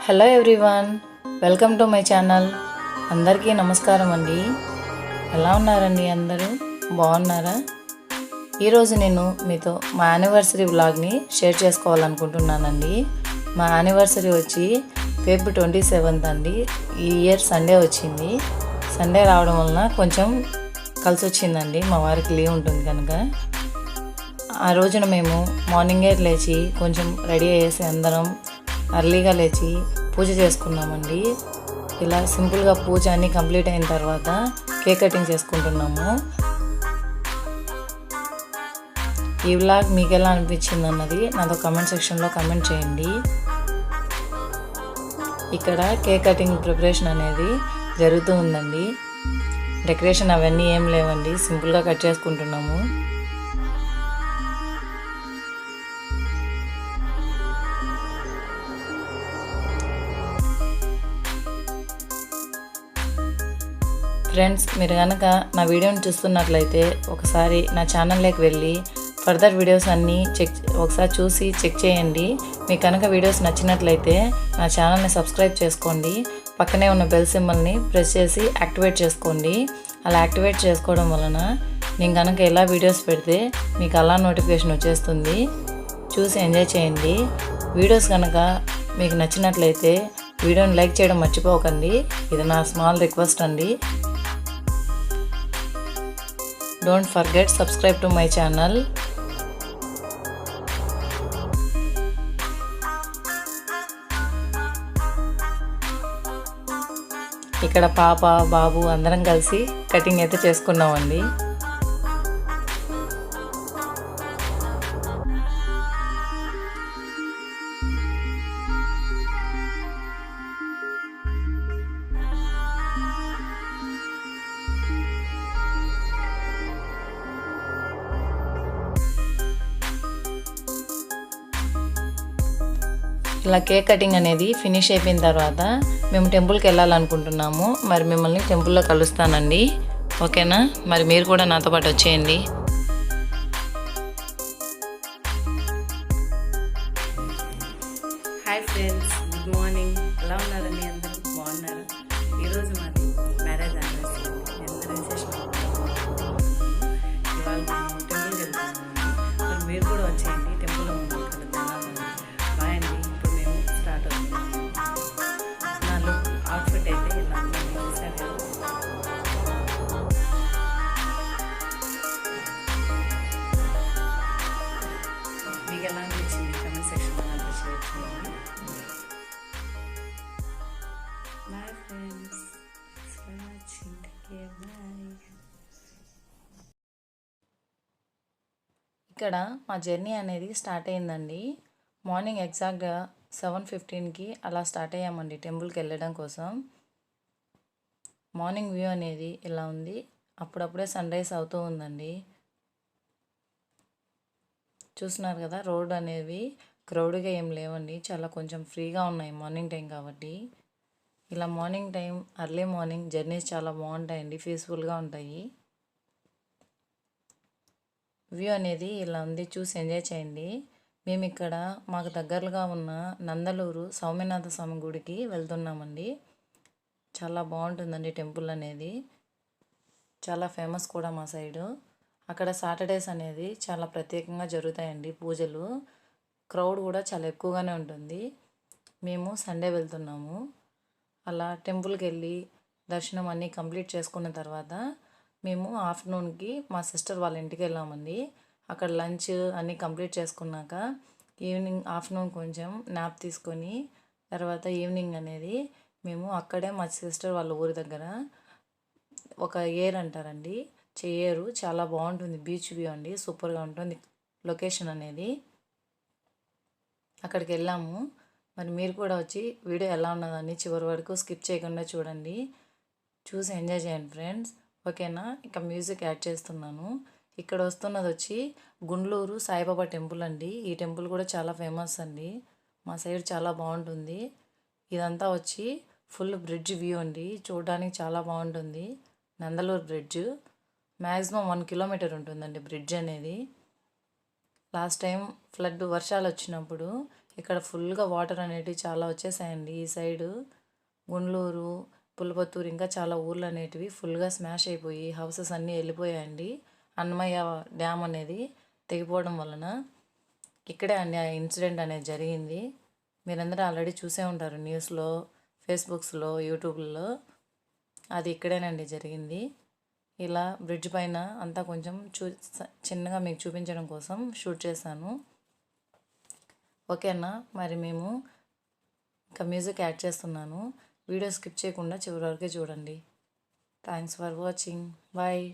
Hello everyone, welcome to my channel. అందరికీ నమస్కారం అండి. ఎలా ఉన్నారండి? అందరూ బాగున్నారా? ఈరోజు నేను మీతో మా యానివర్సరీ వ్లాగ్ని షేర్ చేసుకోవాలనుకుంటున్నానండి. మా యానివర్సరీ వచ్చి ఫిబ్రవరి 27 అండి. ఈ ఇయర్ సండే వచ్చింది. సండే రావడం వలన కొంచెం కలిసి వచ్చిందండి. మా వారికి లీవ్ ఉంటుంది కనుక ఆ రోజున మేము మార్నింగే లేచి కొంచెం రెడీ అయ్యేసి అందరం అర్లీగా లేచి పూజ చేసుకున్నామండి. ఇలా సింపుల్గా పూజ అన్నీ కంప్లీట్ అయిన తర్వాత కేక్ కటింగ్ చేసుకుంటున్నాము. ఈ వ్లాగ్ మీకు ఎలా అనిపించింది అన్నది నాతో కమెంట్ సెక్షన్లో కమెంట్ చేయండి. ఇక్కడ కేక్ కటింగ్ ప్రిపరేషన్ అనేది జరుగుతూ ఉందండి. డెకరేషన్ అవన్నీ ఏం లేవండి, సింపుల్గా కట్ చేసుకుంటున్నాము. ఫ్రెండ్స్, మీరు కనుక నా వీడియోని చూస్తున్నట్లయితే ఒకసారి నా ఛానల్లోకి వెళ్ళి ఫర్దర్ వీడియోస్ అన్నీ ఒకసారి చూసి చెక్ చేయండి. మీకు కనుక వీడియోస్ నచ్చినట్లయితే నా ఛానల్ని సబ్స్క్రైబ్ చేసుకోండి. పక్కనే ఉన్న బెల్ సింబల్ని ప్రెస్ చేసి యాక్టివేట్ చేసుకోండి. అలా యాక్టివేట్ చేసుకోవడం వలన నేను కనుక ఎలా వీడియోస్ పెడితే మీకు అలా నోటిఫికేషన్ వచ్చేస్తుంది. చూసి ఎంజాయ్ చేయండి. వీడియోస్ కనుక మీకు నచ్చినట్లయితే వీడియోని లైక్ చేయడం మర్చిపోకండి. ఇది నా స్మాల్ రిక్వెస్ట్ అండి. Don't forget subscribe to my channel. ఇక్కడ పాప బాబు అందరం కలిసి కటింగ్ అయితే చేసుకున్నామండి. ఇలా కేక్ కటింగ్ అనేది ఫినిష్ అయిపోయిన తర్వాత మేము టెంపుల్కి వెళ్ళాలనుకుంటున్నాము. మరి మిమ్మల్ని టెంపుల్లో కలుస్తానండి. ఓకేనా? మరి మీరు కూడా నాతో పాటు వచ్చేయండి. Hi friends, good morning. ఎలా ఉన్నారండి? అందరూ బాగున్నారా? ఈరోజు మాది మ్యారేజ్ యానివర్సరీ. అందరూ విశేషం ఇవాళ మేము టెంపుల్కి వెళ్తున్నాము. మరి మీరు కూడా వచ్చేయండి. టెంపుల్లో అవుట్ఫిట్ అయితే ఇలా చూసారు. మీకు ఎలా అనిపించింది? కమెంట్ సెక్షన్లో నాకు షేర్ చేయండి. Bye friends. ఇక్కడ మా జర్నీ అనేది స్టార్ట్ అయిందండి. మార్నింగ్ ఎగ్జాక్ట్గా 7:15కి అలా స్టార్ట్ అయ్యామండి టెంపుల్కి వెళ్ళడం కోసం. మార్నింగ్ వ్యూ అనేది ఇలా ఉంది. అప్పుడప్పుడే సన్ రైజ్ అవుతూ ఉందండి. చూస్తున్నారు కదా, రోడ్ అనేవి క్రౌడ్గా ఏం లేవండి, చాలా కొంచెం ఫ్రీగా ఉన్నాయి మార్నింగ్ టైం కాబట్టి. ఇలా morning time early morning journeys చాలా బాగుంటాయండి, పీస్ఫుల్గా ఉంటాయి. వ్యూ అనేది ఇలా ఉంది, చూసి ఎంజాయ్ చేయండి. మేము ఇక్కడ మాకు దగ్గరగా ఉన్న నందలూరు సౌమ్యనాథ స్వామి గుడికి వెళ్తున్నామండి. చాలా బాగుంటుందండి టెంపుల్ అనేది, చాలా ఫేమస్ కూడా మా సైడు. అక్కడ సాటర్డేస్ అనేది చాలా ప్రత్యేకంగా జరుగుతాయండి పూజలు. క్రౌడ్ కూడా చాలా ఎక్కువగానే ఉంటుంది. మేము సండే వెళ్తున్నాము. అలా టెంపుల్కి వెళ్ళి దర్శనం అన్నీ కంప్లీట్ చేసుకున్న తర్వాత మేము ఆఫ్టర్నూన్కి మా సిస్టర్ వాళ్ళ ఇంటికి వెళ్ళామండి. అక్కడ లంచ్ అన్నీ కంప్లీట్ చేసుకున్నాక ఈవినింగ్ ఆఫ్టర్నూన్ కొంచెం నాప్ తీసుకొని తర్వాత ఈవినింగ్ అనేది మేము అక్కడే మా సిస్టర్ వాళ్ళ ఊరి దగ్గర ఒక ఏర్ అంటారండి, చెయ్యేరు, చాలా బాగుంటుంది. బీచ్ వ్యూ అండి, సూపర్గా ఉంటుంది లొకేషన్ అనేది. అక్కడికి వెళ్ళాము. మరి మీరు కూడా వచ్చి వీడియో ఎలా ఉన్నదని చివరి వరకు స్కిప్ చేయకుండా చూడండి. చూసి ఎంజాయ్ చేయండి ఫ్రెండ్స్. ఓకేనా? ఇక మ్యూజిక్ యాడ్ చేస్తున్నాను. ఇక్కడ వస్తున్నది వచ్చి గుండ్లూరు సాయిబాబా టెంపుల్ అండి. ఈ టెంపుల్ కూడా చాలా ఫేమస్ అండి, మా సైడ్ చాలా బాగుంటుంది. ఇదంతా వచ్చి ఫుల్ బ్రిడ్జ్ వ్యూ అండి, చూడడానికి చాలా బాగుంటుంది. నందలూరు బ్రిడ్జ్ మ్యాక్సిమం 1 కిలోమీటర్ ఉంటుందండి బ్రిడ్జ్ అనేది. లాస్ట్ టైం ఫ్లడ్ వర్షాలు వచ్చినప్పుడు ఇక్కడ ఫుల్గా వాటర్ అనేటివి చాలా వచ్చేసాయండి. ఈ సైడు గుండ్లూరు, పులపత్తూరు ఇంకా చాలా ఊర్లు అనేటివి ఫుల్గా స్మాష్ అయిపోయి హౌసెస్ అన్నీ వెళ్ళిపోయాయండి. అన్నమయ్య డ్యామ్ అనేది తెగిపోవడం వలన ఇక్కడే అండి ఆ ఇన్సిడెంట్ అనేది జరిగింది. మీరందరూ ఆల్రెడీ చూసే ఉంటారు న్యూస్లో, ఫేస్బుక్స్లో, యూట్యూబ్లో. అది ఇక్కడేనండి జరిగింది. ఇలా బ్రిడ్జ్ పైన అంతా కొంచెం చిన్నగా మీకు చూపించడం కోసం షూట్ చేశాను. ఓకేనా, మరి మేము ఇంకా మ్యూజిక్ యాడ్ చేస్తున్నాను. వీడియో స్కిప్ చేయకుండా చివరి వరకే చూడండి. Thanks for watching. బాయ్.